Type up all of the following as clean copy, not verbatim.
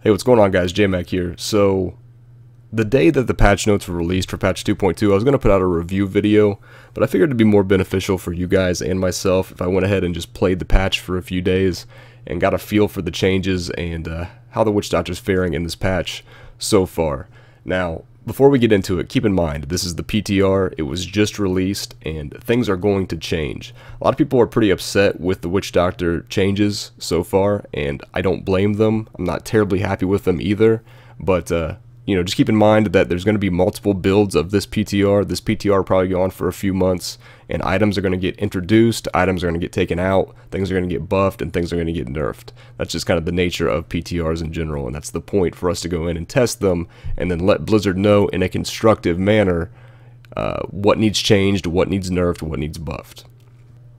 Hey, what's going on, guys? JMac here. So, the day that the patch notes were released for patch 2.2, I was going to put out a review video, but I figured it'd be more beneficial for you guys and myself if I went ahead and just played the patch for a few days and got a feel for the changes and how the Witch Doctor's faring in this patch so far. Now, before we get into it, keep in mind, this is the PTR, it was just released, and things are going to change. A lot of people are pretty upset with the Witch Doctor changes so far, and I don't blame them. I'm not terribly happy with them either, but just keep in mind that there's going to be multiple builds of this PTR. This PTR will probably go on for a few months, and items are going to get introduced, items are going to get taken out, things are going to get buffed, and things are going to get nerfed. That's just kind of the nature of PTRs in general, and that's the point for us to go in and test them, and then let Blizzard know in a constructive manner what needs changed, what needs nerfed, what needs buffed.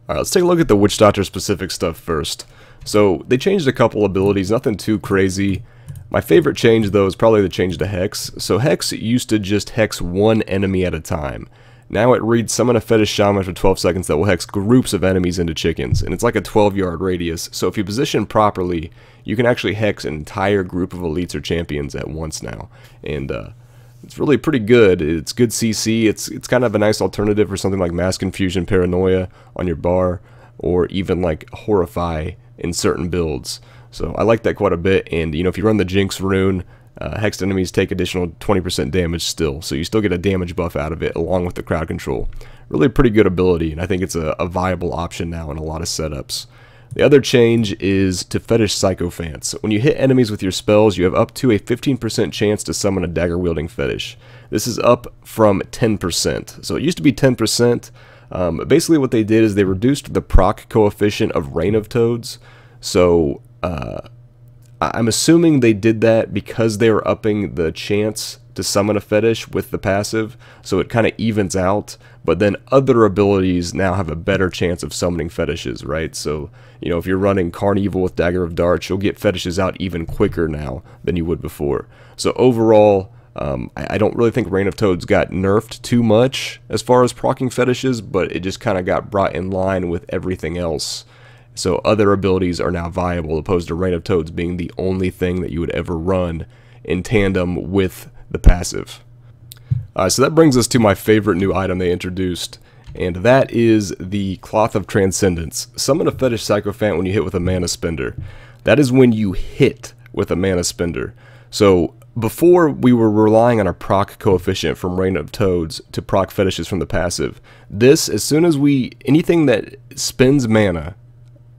Alright, let's take a look at the Witch Doctor specific stuff first. So, they changed a couple abilities, nothing too crazy. My favorite change, though, is probably the change to Hex. So Hex used to just Hex one enemy at a time. Now it reads summon a fetish shaman for 12 seconds that will Hex groups of enemies into chickens. And it's like a 12-yard radius, so if you position properly, you can actually Hex an entire group of elites or champions at once now. And it's really pretty good. It's good CC. It's kind of a nice alternative for something like Mass Confusion Paranoia on your bar, or even like Horrify in certain builds. So I like that quite a bit, and if you run the Jinx rune, hexed enemies take additional 20% damage still, so you still get a damage buff out of it along with the crowd control. Really a pretty good ability, and I think it's a viable option now in a lot of setups. The other change is to Fetish Sycophants. When you hit enemies with your spells, you have up to a 15% chance to summon a dagger-wielding fetish. This is up from 10%. So it used to be 10%. Basically what they did is they reduced the proc coefficient of Reign of Toads. So I'm assuming they did that because they were upping the chance to summon a fetish with the passive, so it kind of evens out, but then other abilities now have a better chance of summoning fetishes, right? So, if you're running Carnival with Dagger of Darts, you'll get fetishes out even quicker now than you would before. So overall, I don't really think Reign of Toads got nerfed too much as far as proccing fetishes, but it just kind of got brought in line with everything else. So other abilities are now viable, opposed to Reign of Toads being the only thing that you would ever run in tandem with the passive. So that brings us to my favorite new item they introduced, and that is the Cloth of Transcendence. Summon a Fetish Sycophant when you hit with a mana spender. That is when you hit with a mana spender. So before, we were relying on our proc coefficient from Reign of Toads to proc fetishes from the passive. This, as soon as anything that spends mana,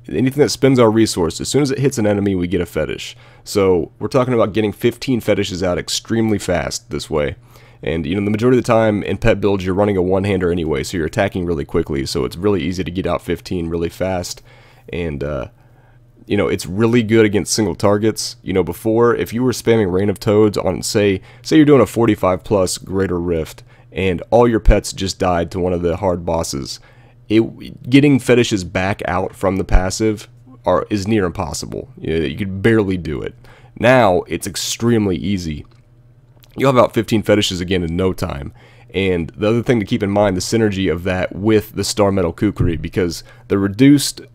anything that spends our resource, as soon as it hits an enemy, we get a fetish. So we're talking about getting 15 fetishes out extremely fast this way. And the majority of the time in pet builds, you're running a one-hander anyway, so you're attacking really quickly. So it's really easy to get out 15 really fast. And it's really good against single targets. Before, if you were spamming Reign of Toads on, say you're doing a 45 plus Greater Rift, and all your pets just died to one of the hard bosses, getting fetishes back out from the passive is near impossible. You could barely do it. Now, it's extremely easy. You'll have about 15 fetishes again in no time. And the other thing to keep in mind, the synergy of that with the Star Metal Kukri, because the reduction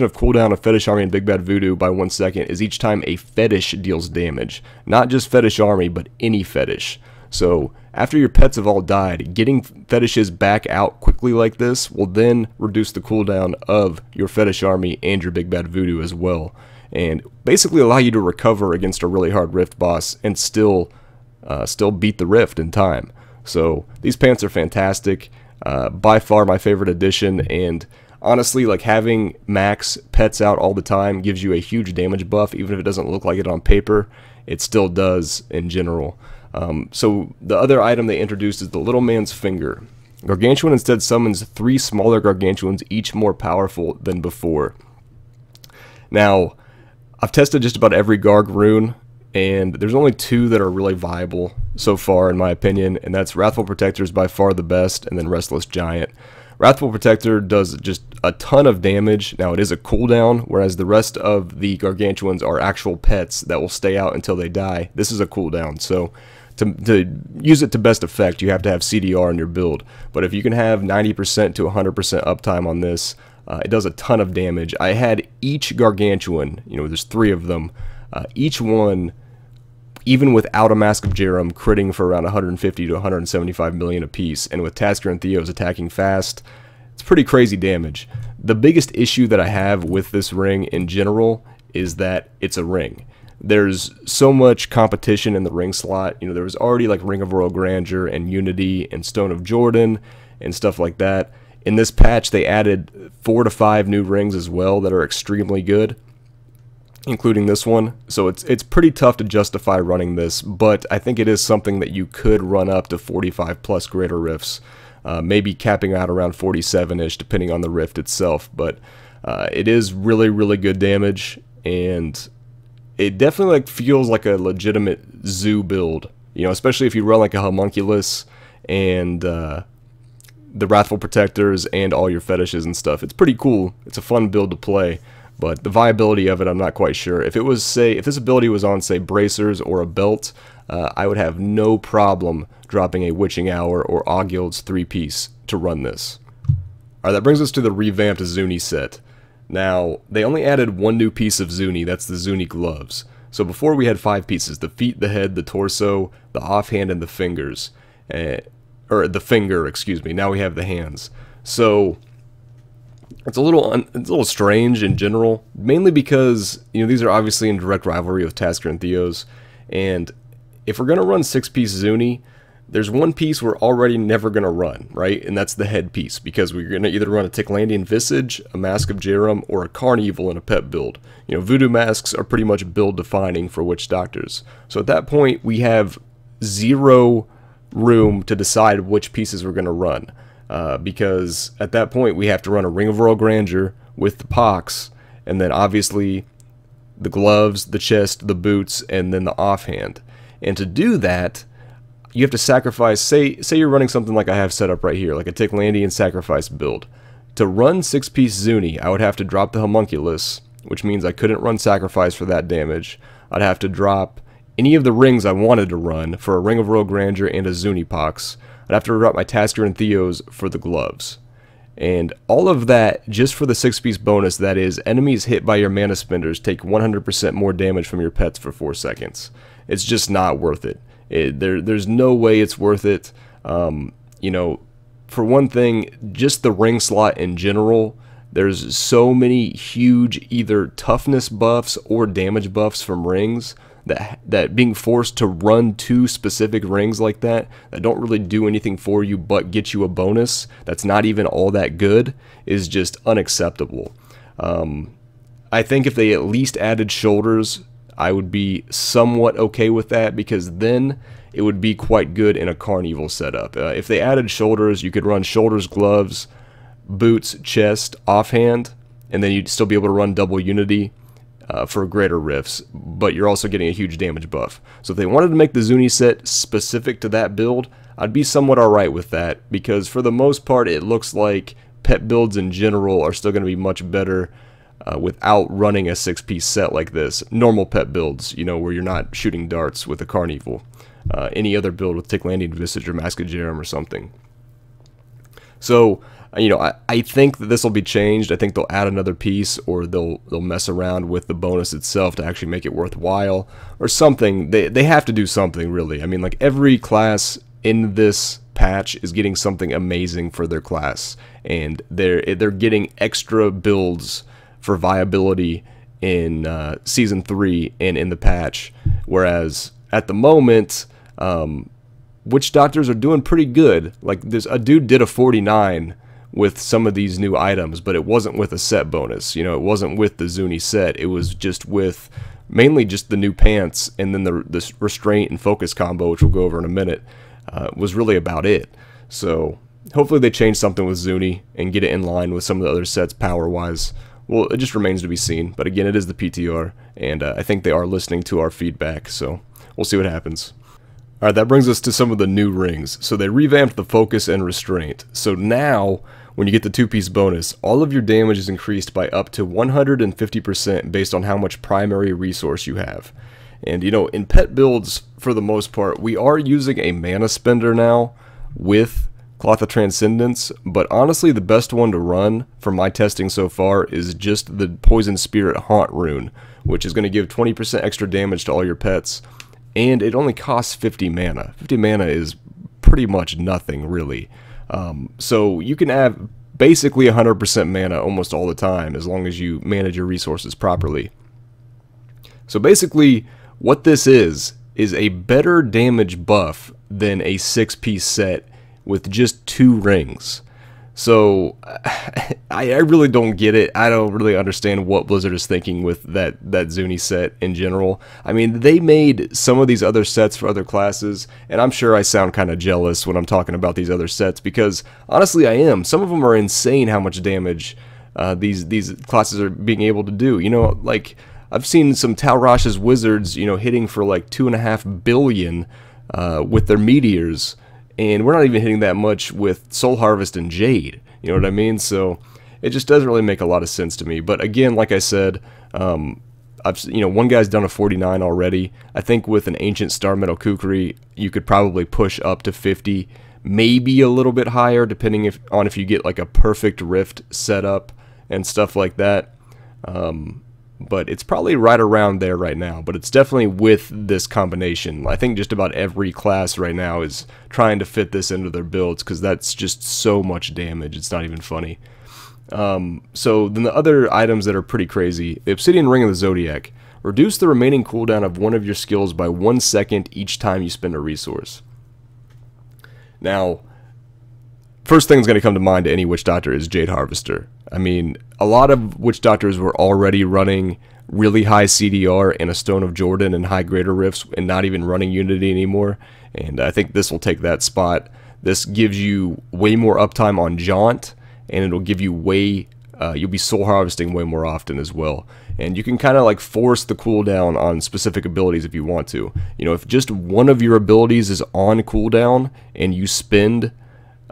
of cooldown of Fetish Army and Big Bad Voodoo by 1 second is each time a fetish deals damage. Not just Fetish Army, but any fetish. So, after your pets have all died, getting fetishes back out quickly like this will then reduce the cooldown of your Fetish Army and your Big Bad Voodoo as well. And basically allow you to recover against a really hard Rift boss and still beat the Rift in time. So, these pants are fantastic. By far my favorite addition, and honestly, like, having max pets out all the time gives you a huge damage buff. Even if it doesn't look like it on paper, it still does in general. So the other item they introduced is the Little Man's Finger. Gargantuan instead summons 3 smaller Gargantuans, each more powerful than before. Now, I've tested just about every Garg rune, and there's only 2 that are really viable so far in my opinion, and that's Wrathful Protector is by far the best, and then Restless Giant. Wrathful Protector does just a ton of damage. Now, it is a cooldown, whereas the rest of the Gargantuans are actual pets that will stay out until they die. This is a cooldown, so to use it to best effect, you have to have CDR in your build. But if you can have 90% to 100% uptime on this, it does a ton of damage. I had each Gargantuan, there's 3 of them, each one even without a Mask of Jerem, critting for around 150 to 175 million apiece, and with Tasker and Theos attacking fast, it's pretty crazy damage. The biggest issue that I have with this ring in general is that it's a ring. There's so much competition in the ring slot. You know, there was already like Ring of Royal Grandeur and Unity and Stone of Jordan and stuff like that. In this patch, they added 4 to 5 new rings as well that are extremely good, including this one. So it's pretty tough to justify running this, but I think it is something that you could run up to 45 plus greater rifts, maybe capping out around 47-ish depending on the rift itself. But it is really, really good damage, and it definitely like feels like a legitimate zoo build, you know, especially if you run like a homunculus and the Wrathful Protectors and all your fetishes and stuff. It's pretty cool. It's a fun build to play, but the viability of it, I'm not quite sure. If it was, say, if this ability was on, say, bracers or a belt, I would have no problem dropping a Witching Hour or Augild's 3-piece to run this. Alright, that brings us to the revamped Zuni set. Now, they only added one new piece of Zuni, that's the Zuni gloves. So before we had 5 pieces, the feet, the head, the torso, the offhand, and the fingers. Or the finger, excuse me. Now we have the hands. So it's a little strange in general, mainly because, you know, these are obviously in direct rivalry with Tasker and Theos, and if we're gonna run 6-piece Zuni, there's one piece we're already never gonna run, right? And that's the head piece, because we're gonna either run a Ticklandian Visage, a Mask of Jerem, or a Carnival in a pet build. You know, voodoo masks are pretty much build defining for witch doctors. So at that point, we have zero room to decide which pieces we're going to run, because at that point we have to run a Ring of Royal Grandeur with the pox, and then obviously the gloves, the chest, the boots, and then the offhand. And to do that, you have to sacrifice, say you're running something like I have set up right here, like a Ticklandian sacrifice build. To run 6-piece Zuni, I would have to drop the homunculus, which means I couldn't run sacrifice for that damage. I'd have to drop any of the rings I wanted to run for a Ring of Royal Grandeur and a Zuni Pox. I'd have to drop my Tasker and Theos for the gloves. And all of that just for the 6-piece bonus, that is, enemies hit by your mana spenders take 100% more damage from your pets for 4 seconds. It's just not worth it. There's no way it's worth it. You know, for one thing, just the ring slot in general, there's so many huge either toughness buffs or damage buffs from rings that being forced to run 2 specific rings like that don't really do anything for you but get you a bonus that's not even all that good is just unacceptable. I think if they at least added shoulders, I would be somewhat okay with that, because then it would be quite good in a Carnival setup. If they added shoulders, you could run shoulders, gloves, boots, chest, offhand, and then you'd still be able to run double Unity for greater rifts, but you're also getting a huge damage buff. So if they wanted to make the Zuni set specific to that build, I'd be somewhat alright with that, because for the most part it looks like pet builds in general are still going to be much better without running a 6-piece set like this. Normal pet builds, you know, where you're not shooting darts with a Carnival. Any other build with Ticklandian Visage or Mask of Jerem or something. So, you know, I think that this will be changed. I think they'll add another piece, or they'll mess around with the bonus itself to actually make it worthwhile, or something. They have to do something, really. I mean, like, every class in this patch is getting something amazing for their class, and they're getting extra builds for viability in Season 3 and in the patch, whereas at the moment, witch doctors are doing pretty good. Like, a dude did a 49 with some of these new items, but it wasn't with a set bonus. You know, it wasn't with the Zuni set. It was just with mainly just the new pants, and then the restraint and focus combo, which we'll go over in a minute, was really about it. So hopefully they change something with Zuni and get it in line with some of the other sets power-wise. Well, it just remains to be seen. But again, it is the PTR, and I think they are listening to our feedback, so we'll see what happens. Alright, that brings us to some of the new rings. So they revamped the focus and restraint. So now, when you get the 2-piece bonus, all of your damage is increased by up to 150% based on how much primary resource you have. And, you know, in pet builds, for the most part, we are using a mana spender now with Cloth of Transcendence, but honestly the best one to run from my testing so far is just the Poison Spirit Haunt rune, which is going to give 20% extra damage to all your pets, and it only costs 50 mana. 50 mana is pretty much nothing, really. So you can have basically 100% mana almost all the time as long as you manage your resources properly. So basically, what this is a better damage buff than a 6-piece set with just 2 rings. So I really don't get it. I don't really understand what Blizzard is thinking with that Zuni set in general. I mean, they made some of these other sets for other classes, and I'm sure I sound kind of jealous when I'm talking about these other sets, because honestly I am. Some of them are insane how much damage these classes are being able to do. You know, like, I've seen some Tal Rasha's wizards, you know, hitting for like 2.5 billion with their meteors, and we're not even hitting that much with Soul Harvest and Jade. You know what I mean? So it just doesn't really make a lot of sense to me. But again, like I said, one guy's done a 49 already. I think with an Ancient Star Metal Kukri, you could probably push up to 50, maybe a little bit higher, depending on if you get like a perfect rift setup and stuff like that. But it's probably right around there right now. But it's definitely with this combination. I think just about every class right now is trying to fit this into their builds, because that's just so much damage. It's not even funny. So then the other items that are pretty crazy: the Obsidian Ring of the Zodiac. Reduce the remaining cooldown of one of your skills by 1 second each time you spend a resource. Now, first thing that's going to come to mind to any Witch Doctor is Jade Harvester. I mean, a lot of Witch Doctors were already running really high CDR and a Stone of Jordan and high Greater Rifts and not even running Unity anymore, and I think this will take that spot. This gives you way more uptime on Jaunt, and it'll give you you'll be soul harvesting way more often as well. And you can kind of like force the cooldown on specific abilities if you want to. You know, if just one of your abilities is on cooldown and you spend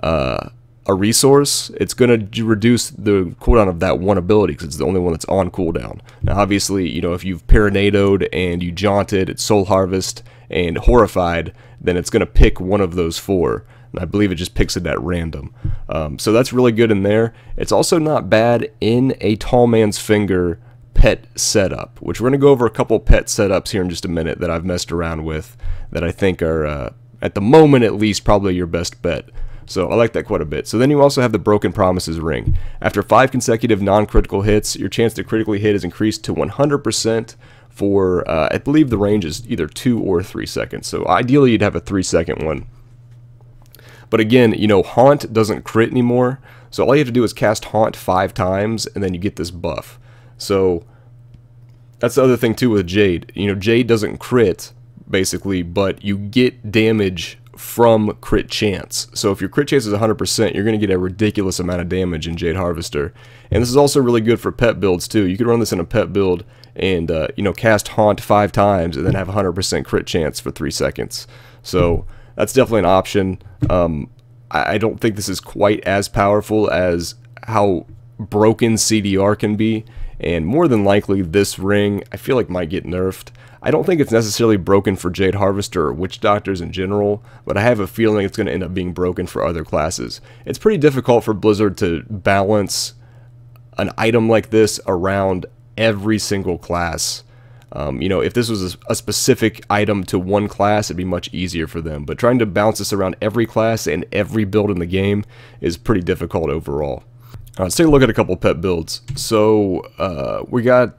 a resource, it's going to reduce the cooldown of that one ability because it's the only one that's on cooldown. Now obviously, you know, if you've Perinadoed and you Jaunted, it's Soul Harvest and Horrified, then it's going to pick one of those 4. And I believe it just picks it at random. So that's really good in there. It's also not bad in a Tall Man's Finger pet setup, which we're going to go over a couple pet setups here in just a minute that I've messed around with that I think are, at the moment at least, probably your best bet. So I like that quite a bit. So then you also have the Broken Promises Ring. After 5 consecutive non-critical hits, your chance to critically hit is increased to 100% for, I believe the range is either 2 or 3 seconds. So ideally you'd have a 3-second one. But again, you know, Haunt doesn't crit anymore. So all you have to do is cast Haunt 5 times and then you get this buff. So that's the other thing too with Jade. You know, Jade doesn't crit basically, but you get damage from crit chance. So if your crit chance is 100%, you're going to get a ridiculous amount of damage in Jade Harvester. And this is also really good for pet builds too. You can run this in a pet build and you know, cast Haunt 5 times and then have 100% crit chance for 3 seconds. So that's definitely an option. I don't think this is quite as powerful as how broken CDR can be, and more than likely this ring I feel like might get nerfed. I don't think it's necessarily broken for Jade Harvester or Witch Doctors in general, but I have a feeling it's going to end up being broken for other classes. It's pretty difficult for Blizzard to balance an item like this around every single class. You know, if this was a specific item to one class, it'd be much easier for them. But trying to bounce this around every class and every build in the game is pretty difficult overall. Let's take a look at a couple pet builds. So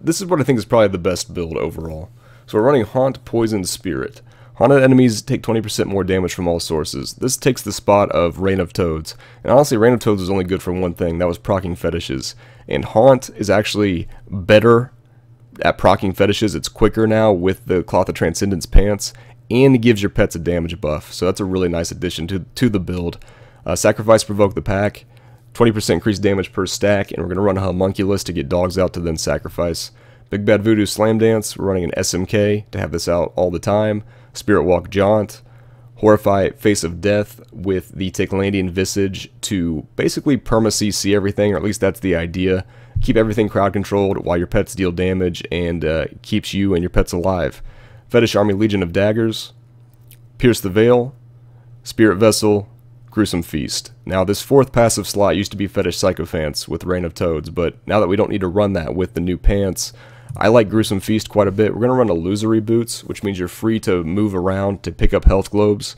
this is what I think is probably the best build overall. So we're running Haunt, Poison, Spirit. Haunted enemies take 20% more damage from all sources. This takes the spot of Reign of Toads. And honestly, Reign of Toads was only good for one thing, that was proccing fetishes. And Haunt is actually better at proccing fetishes. It's quicker now with the Cloth of Transcendence pants, and gives your pets a damage buff. So that's a really nice addition to the build. Sacrifice, Provoke the Pack. 20% increased damage per stack, and we're going to run a Homunculus to get dogs out to then sacrifice. Big Bad Voodoo Slam Dance, we're running an SMK to have this out all the time. Spirit Walk Jaunt. Horrify, Face of Death with the Ticklandian Visage to basically perma-CC everything, or at least that's the idea. Keep everything crowd controlled while your pets deal damage, and keeps you and your pets alive. Fetish Army Legion of Daggers. Pierce the Veil. Spirit Vessel. Gruesome Feast. Now this 4th passive slot used to be Fetish Sycophants with Reign of Toads, but now that we don't need to run that with the new pants, I like Gruesome Feast quite a bit. We're going to run Illusory Boots, which means you're free to move around to pick up health globes.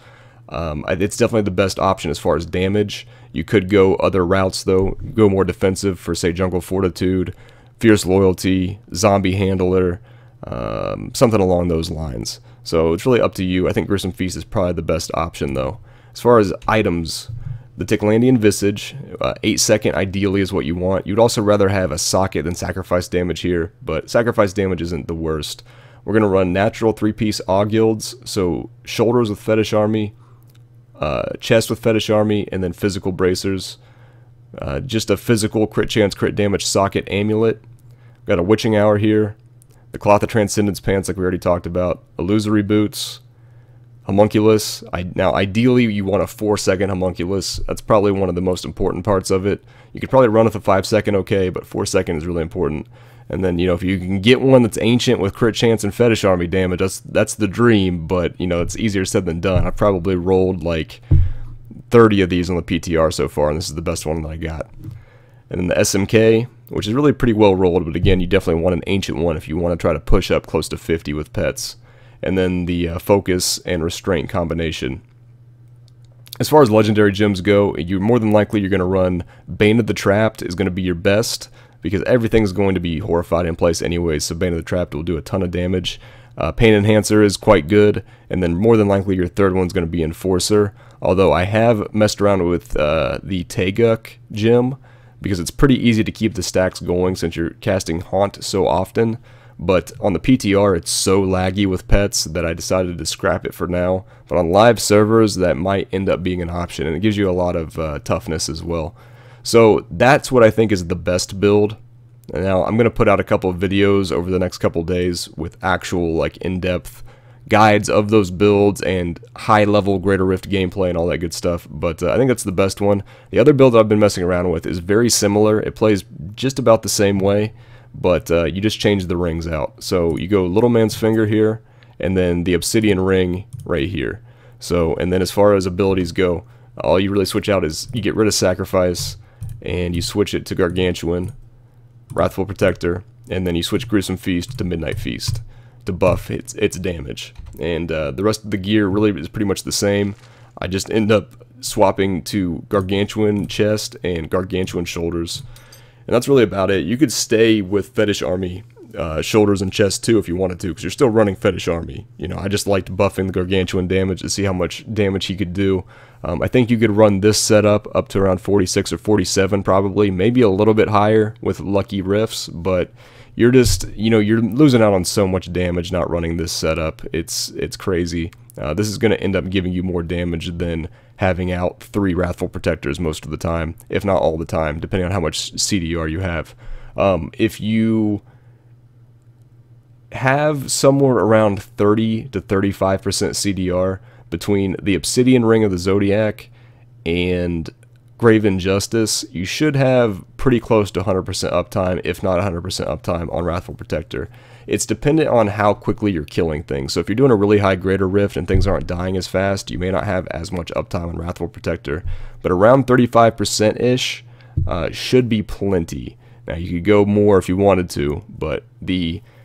It's definitely the best option as far as damage. You could go other routes, though. Go more defensive for, say, Jungle Fortitude, Fierce Loyalty, Zombie Handler, something along those lines. So it's really up to you. I think Gruesome Feast is probably the best option, though. As far as items, the Ticklandian Visage, 8-second ideally is what you want. You'd also rather have a socket than sacrifice damage here, but sacrifice damage isn't the worst. We're going to run natural 3-piece Awe Guilds, so shoulders with Fetish Army, chest with Fetish Army, and then physical bracers. Just a physical crit chance, crit damage socket amulet. Got a Witching Hour here. The Cloth of Transcendence pants, like we already talked about. Illusory Boots. Homunculus. Now, ideally, you want a 4-second Homunculus. That's probably one of the most important parts of it. You could probably run with a 5-second okay, but 4-second is really important. And then, if you can get one that's ancient with crit chance and Fetish Army damage, that's the dream, but, it's easier said than done. I've probably rolled like 30 of these on the PTR so far, and this is the best one that I got. And then the SMK, which is really pretty well rolled, but again, you definitely want an ancient one if you want to try to push up close to 50 with pets. And then the Focus and Restraint combination. As far as legendary gems go, you're more than likely you're going to run Bane of the Trapped is going to be your best, because everything's going to be horrified in place anyways, so Bane of the Trapped will do a ton of damage. Pain Enhancer is quite good, and then more than likely your third one's going to be Enforcer, although I have messed around with the Taeguk gem, because it's pretty easy to keep the stacks going since you're casting Haunt so often. But on the PTR, it's so laggy with pets that I decided to scrap it for now. But on live servers, that might end up being an option, and it gives you a lot of toughness as well. So that's what I think is the best build. And now I'm going to put out a couple of videos over the next couple days with actual like in-depth guides of those builds and high-level Greater Rift gameplay and all that good stuff. But I think that's the best one. The other build that I've been messing around with is very similar. It plays just about the same way, but you just change the rings out. So you go Little Man's Finger here, and then the Obsidian Ring right here. So, and then as far as abilities go, all you really switch out is you get rid of Sacrifice, and you switch it to Gargantuan, Wrathful Protector, and then you switch Gruesome Feast to Midnight Feast to buff its damage. And the rest of the gear really is pretty much the same. I just end up swapping to Gargantuan Chest and Gargantuan Shoulders. And that's really about it. You could stay with Fetish Army shoulders and chest too if you wanted to, because you're still running Fetish Army. I just liked buffing the Gargantuan damage to see how much damage he could do. I think you could run this setup up to around 46 or 47 probably, maybe a little bit higher with lucky riffs, but you're just, you're losing out on so much damage not running this setup. It's crazy. This is going to end up giving you more damage than having out 3 Wrathful Protectors most of the time, if not all the time, depending on how much CDR you have. If you have somewhere around 30 to 35% CDR between the Obsidian Ring of the Zodiac and Graven Justice, you should have pretty close to 100% uptime, if not 100% uptime on Wrathful Protector. It's dependent on how quickly you're killing things. So if you're doing a really high Greater Rift and things aren't dying as fast, you may not have as much uptime on Wrathful Protector. But around 35%-ish should be plenty. Now you could go more if you wanted to, but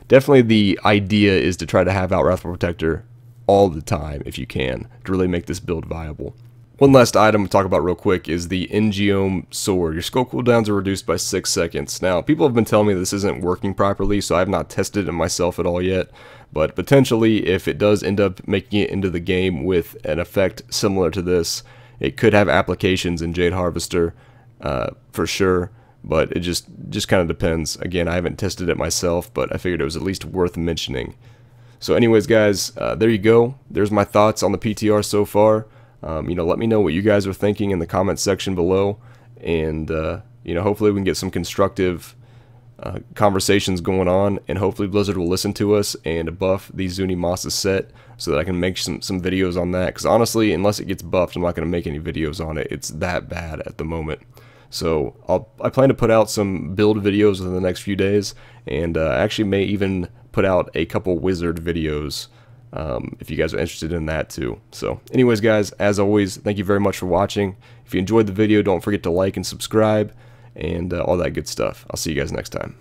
definitely the idea is to try to have out Wrathful Protector all the time if you can, to really make this build viable. One last item to talk about real quick is the Engiome Sword. Your skull cooldowns are reduced by 6 seconds. Now, people have been telling me this isn't working properly, so I have not tested it myself at all yet. But potentially, if it does end up making it into the game with an effect similar to this, it could have applications in Jade Harvester for sure. But it just kind of depends. Again, I haven't tested it myself, but I figured it was at least worth mentioning. So anyways, guys, there you go. There's my thoughts on the PTR so far. Let me know what you guys are thinking in the comments section below, and hopefully we can get some constructive conversations going on, and hopefully Blizzard will listen to us and buff the Zuni Masa set so that I can make some videos on that, because honestly, unless it gets buffed, I'm not going to make any videos on it. It's that bad at the moment. So I plan to put out some build videos within the next few days, and I actually may even put out a couple wizard videos if you guys are interested in that too. So anyways, guys, as always, thank you very much for watching. If you enjoyed the video, don't forget to like and subscribe and all that good stuff. I'll see you guys next time.